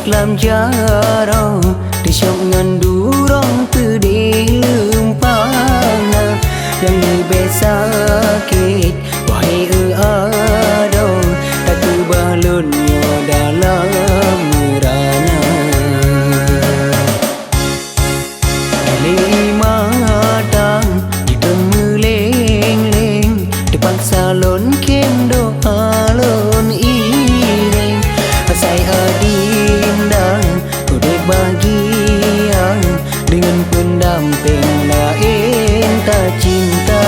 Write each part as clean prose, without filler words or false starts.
làm jaro đi trong ngàn đu rong từ đi lương pana yang ni besa sakit wahai ado tak tu balonnya dalam merana lima tang di temuleng-leng depan salon kem doa lon ireng sai adindang kode bagian dengan pendamping lain tak cinta.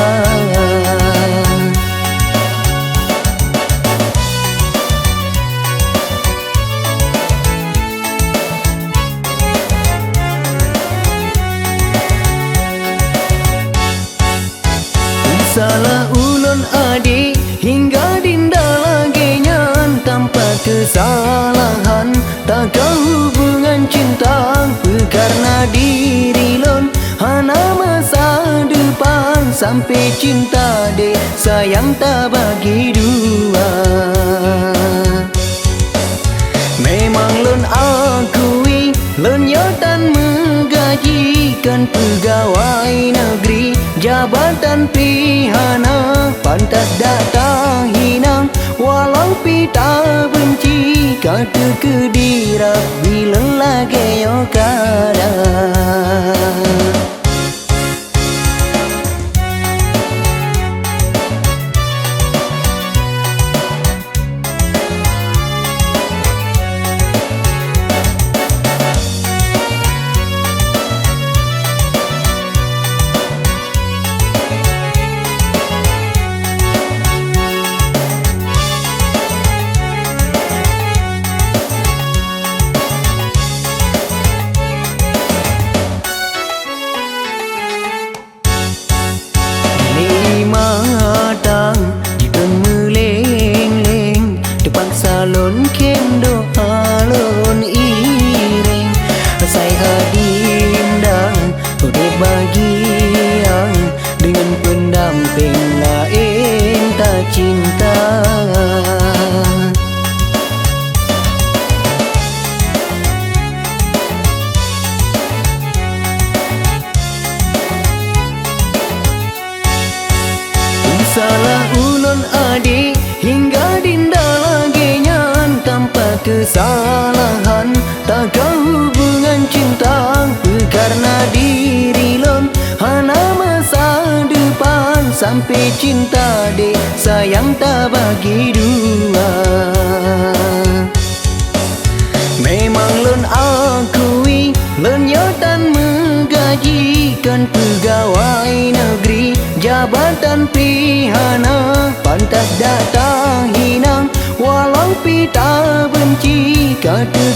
Salah ulun adik hingga dinda lagi nyan tanpa kesalahan tak kau hubungan cinta karena diri lon hana masa depan sampai cinta dek sayang tak bagi dua. Memang lon akui lon nyotan menggajikan pegawai negeri jabatan pihana pantas datang hinang walau pita benci kata kedira bila lagi yo kada. Salon kem doa lon ireng sai adindang kode bagian dengan pendamping lain tak cinta. Salah ulun adik hingga dinda lagi nyan tanpa kesalahan tak kau hubungan cinta karena diri lon hana masa depan sampai cinta dek sayang tak bagi dua. Memang lon akui lon nyotan menggajikan pegawai negeri jabatan pihana pantas datang hinang walau pita benci kata